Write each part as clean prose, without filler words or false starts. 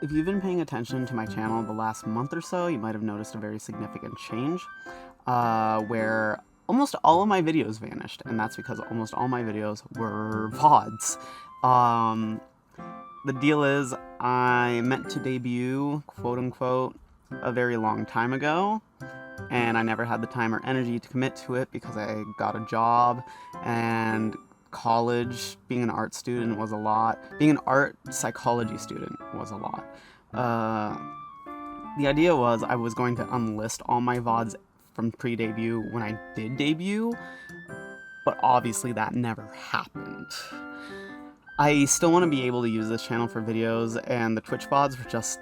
If you've been paying attention to my channel the last month or so, you might have noticed a very significant change, where almost all of my videos vanished, and that's because almost all my videos were VODs. The deal is, I meant to debut, quote-unquote, a very long time ago, and I never had the time or energy to commit to it because I got a job, and college, being an art student was a lot. Being an art psychology student was a lot. The idea was I was going to unlist all my VODs from pre-debut when I did debut, but obviously that never happened. I still want to be able to use this channel for videos, and the Twitch VODs were just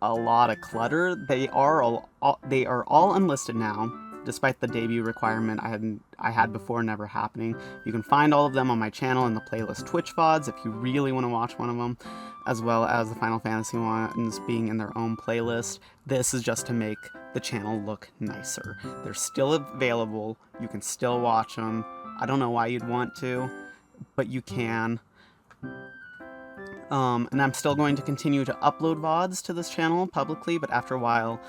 a lot of clutter. They are all unlisted now, despite the debut requirement I had before never happening. You can find all of them on my channel in the playlist Twitch VODs if you really want to watch one of them, as well as the Final Fantasy ones being in their own playlist. This is just to make the channel look nicer. They're still available. You can still watch them. I don't know why you'd want to, but you can. And I'm still going to continue to upload VODs to this channel publicly, but after a while,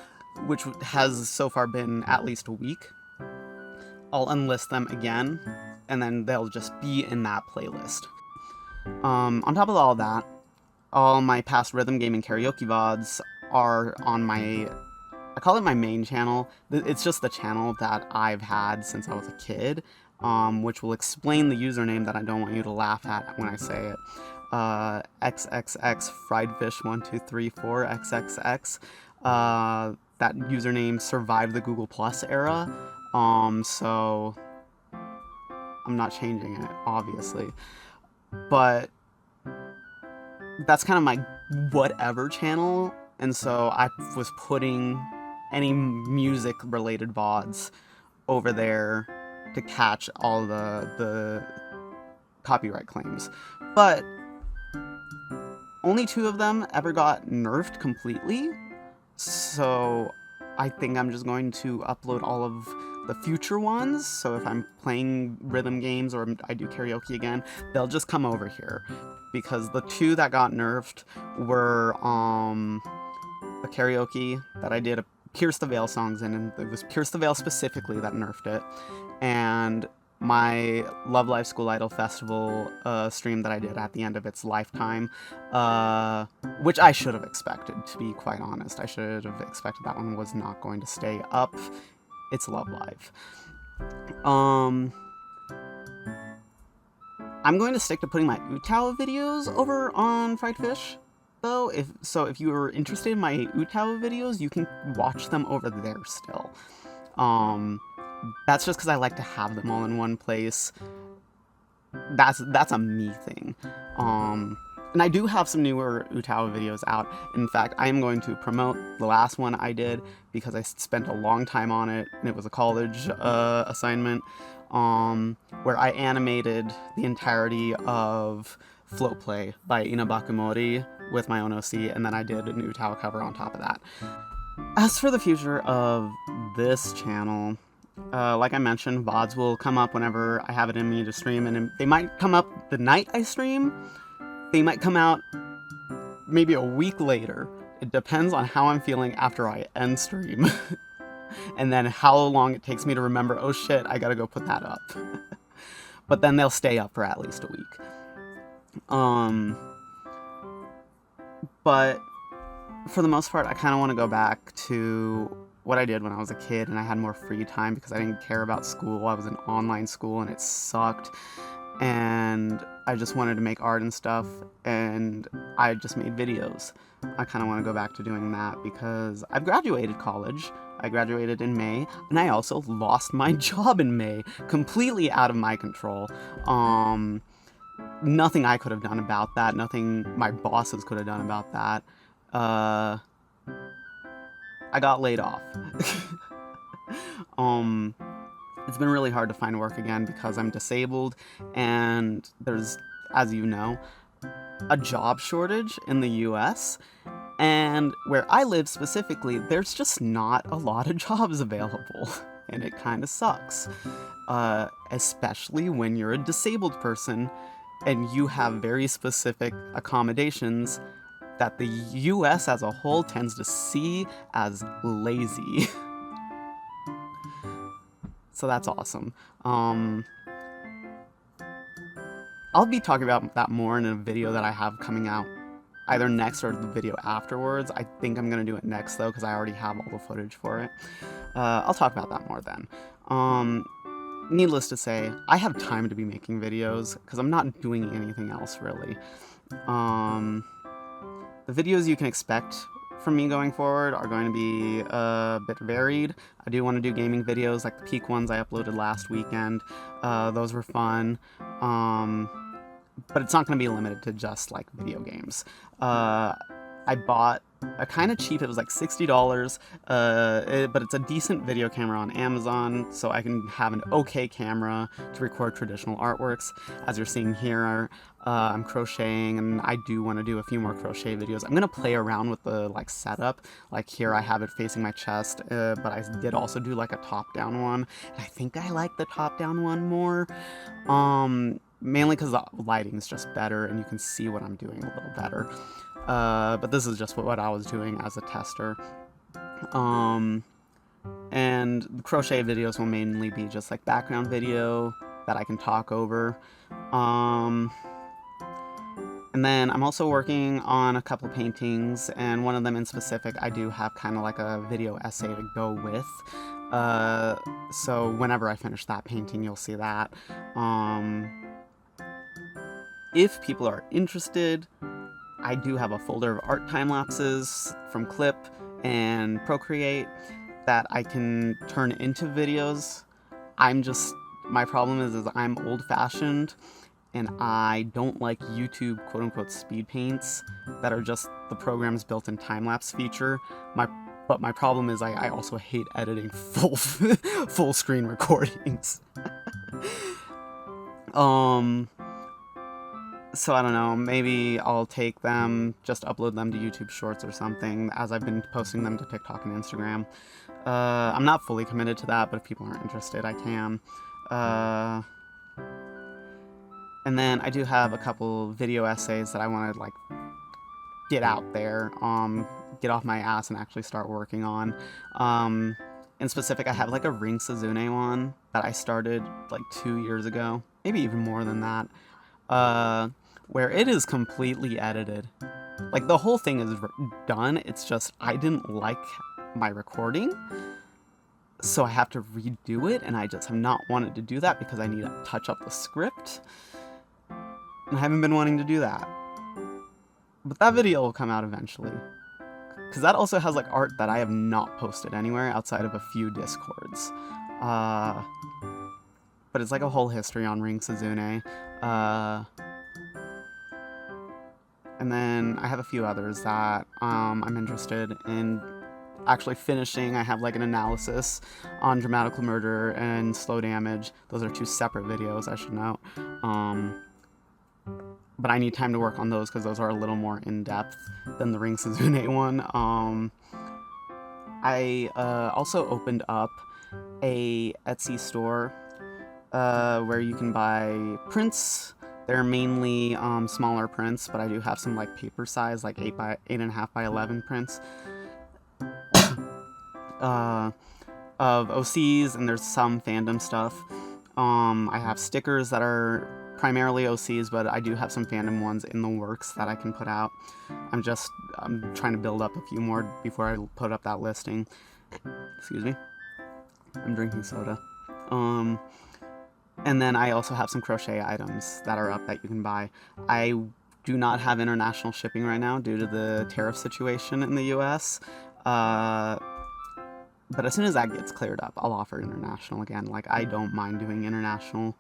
which has so far been at least a week, I'll unlist them again, and then they'll just be in that playlist. On top of all that, all my past rhythm gaming karaoke VODs are on my, I call it my main channel. It's just the channel that I've had since I was a kid, which will explain the username that I don't want you to laugh at when I say it. XXX fried fish 1234 XXX. That username survived the Google Plus era, so I'm not changing it, obviously. But that's kind of my whatever channel, and so I was putting any music-related VODs over there to catch all the copyright claims. But only 2 of them ever got nerfed completely, so I think I'm just going to upload all of the future ones. So if I'm playing rhythm games or I do karaoke again, they'll just come over here. Because the 2 that got nerfed were a karaoke that I did a Pierce the Veil songs in, and it was Pierce the Veil specifically that nerfed it, and my Love Live School Idol Festival stream that I did at the end of its lifetime, which I should have expected, to be quite honest. I should have expected that one was not going to stay up. It's Love Live. I'm going to stick to putting my Utao videos over on Fried Fish, though. If you are interested in my Utao videos, you can watch them over there still. That's just because I like to have them all in one place. That's a me thing. And I do have some newer Utao videos out. In fact, I am going to promote the last one I did because I spent a long time on it, and it was a college assignment, where I animated the entirety of Float Play by Ina Bakumori with my own OC, and then I did an Utao cover on top of that. As for the future of this channel, like I mentioned, VODs will come up whenever I have it in me to stream, and they might come up the night I stream. They might come out maybe a week later. It depends on how I'm feeling after I end stream. And then how long it takes me to remember, oh shit, I gotta go put that up. But then they'll stay up for at least a week. But for the most part, I kind of want to go back to what I did when I was a kid and I had more free time because I didn't care about school. I was in online school and it sucked. And I just wanted to make art and stuff, and I just made videos. I kind of want to go back to doing that because I've graduated college. I graduated in May, and I also lost my job in May, completely out of my control. Nothing I could have done about that, nothing my bosses could have done about that. I got laid off. It's been really hard to find work again because I'm disabled, and there's, as you know, a job shortage in the US, and where I live specifically, there's just not a lot of jobs available, and it kind of sucks, especially when you're a disabled person and you have very specific accommodations that the US as a whole tends to see as lazy. So that's awesome. I'll be talking about that more in a video that I have coming out either next or the video afterwards. I think I'm going to do it next though, because I already have all the footage for it. I'll talk about that more then. Needless to say, I have time to be making videos because I'm not doing anything else really. The videos you can expect from me going forward are going to be a bit varied. I do want to do gaming videos like the peak ones I uploaded last weekend. Those were fun. But it's not going to be limited to just like video games. I bought a kind of cheap, it was like $60, but it's a decent video camera on Amazon, so I can have an okay camera to record traditional artworks. As you're seeing here, I'm crocheting, and I do want to do a few more crochet videos. I'm going to play around with the like setup. Like here I have it facing my chest, but I did also do like a top-down one, and I think I like the top-down one more. Mainly because the lighting is just better and you can see what I'm doing a little better. But this is just what I was doing as a tester. And the crochet videos will mainly be just like background video that I can talk over. And then I'm also working on a couple paintings, and one of them in specific I do have kind of like a video essay to go with. So whenever I finish that painting, you'll see that. If people are interested, I do have a folder of art time lapses from Clip and Procreate that I can turn into videos. My problem is I'm old-fashioned and I don't like YouTube quote-unquote speed paints that are just the program's built-in time-lapse feature. But my problem is I also hate editing full screen recordings. So I don't know, maybe I'll take them, just upload them to YouTube Shorts or something, as I've been posting them to TikTok and Instagram. I'm not fully committed to that, but if people aren't interested, I can. And then I do have a couple video essays that I want to like get out there, get off my ass and actually start working on. In specific, I have like a Ring Suzune one that I started like 2 years ago, maybe even more than that. Where it is completely edited. Like, the whole thing is done, it's just I didn't like my recording, so I have to redo it, and I just have not wanted to do that because I need to touch up the script, and I haven't been wanting to do that. But that video will come out eventually, because that also has, like, art that I have not posted anywhere outside of a few Discords. But it's like a whole history on Ring Suzune. And then I have a few others that I'm interested in actually finishing. I have like an analysis on Dramatical Murder and Slow Damage. Those are two separate videos, I should note. But I need time to work on those because those are a little more in-depth than the Ring Suzune one. I also opened up a Etsy store where you can buy prints. They're mainly smaller prints, but I do have some like paper size, like 8.5 by 11 prints of OCs, and there's some fandom stuff. I have stickers that are primarily OCs, but I do have some fandom ones in the works that I can put out. I'm trying to build up a few more before I put up that listing. Excuse me. I'm drinking soda. And then I also have some crochet items that are up that you can buy. I do not have international shipping right now due to the tariff situation in the US. But as soon as that gets cleared up, I'll offer international again. Like, I don't mind doing international.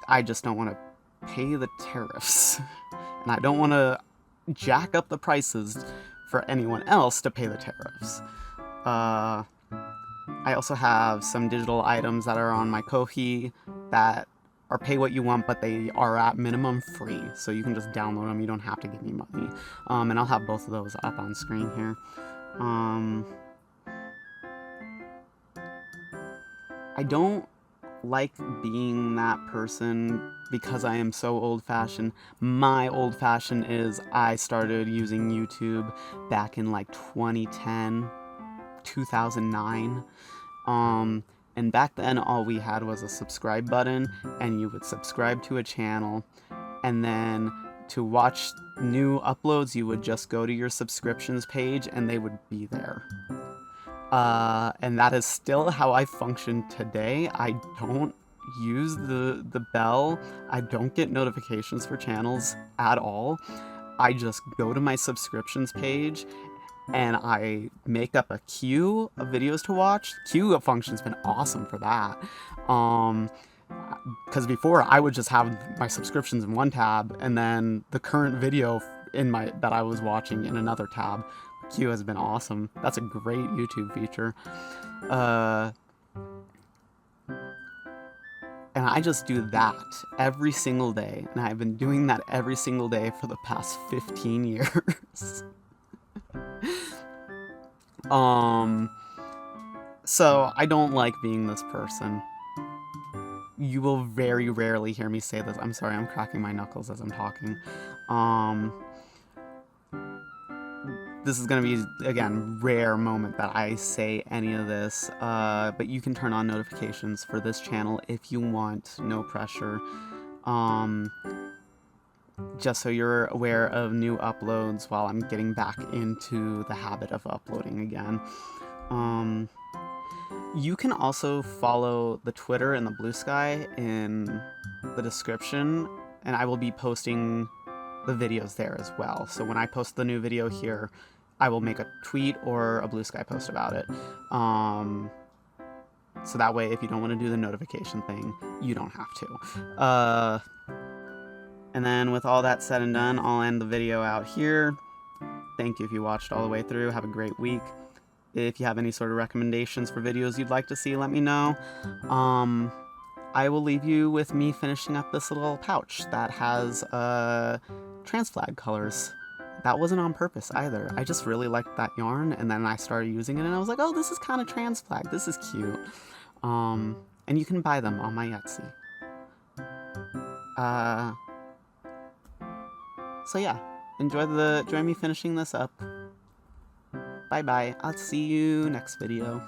I just don't want to pay the tariffs. And I don't want to jack up the prices for anyone else to pay the tariffs. I also have some digital items that are on my Ko-fi that are pay what you want, but they are at minimum free, so you can just download them. You don't have to give me money. And I'll have both of those up on screen here. I don't like being that person because I am so old-fashioned. My old-fashioned is I started using YouTube back in like 2010, 2009. And back then all we had was a subscribe button, and you would subscribe to a channel, and then to watch new uploads you would just go to your subscriptions page and they would be there. And that is still how I function today. I don't use the bell. I don't get notifications for channels at all. I just go to my subscriptions page and I make up a queue of videos to watch. Queue function's been awesome for that. Because before I would just have my subscriptions in one tab and then the current video that I was watching in another tab. Queue has been awesome. That's a great YouTube feature. And I just do that every single day, and I've been doing that every single day for the past 15 years. So I don't like being this person. You will very rarely hear me say this. I'm sorry, I'm cracking my knuckles as I'm talking. This is going to be, again, rare moment that I say any of this, but you can turn on notifications for this channel if you want, no pressure. Just so you're aware of new uploads while I'm getting back into the habit of uploading again. You can also follow the Twitter and the bsky in the description, and I will be posting the videos there as well. So when I post the new video here, I will make a tweet or a bsky post about it. So that way, if you don't want to do the notification thing, you don't have to. And then with all that said and done, I'll end the video out here. Thank you if you watched all the way through. Have a great week. If you have any sort of recommendations for videos you'd like to see, let me know. I will leave you with me finishing up this little pouch that has trans flag colors. That wasn't on purpose either. I just really liked that yarn, and then I started using it, and I was like, oh, this is kind of trans flag. This is cute. And you can buy them on my Etsy. So yeah, enjoy me finishing this up. Bye bye. I'll see you next video.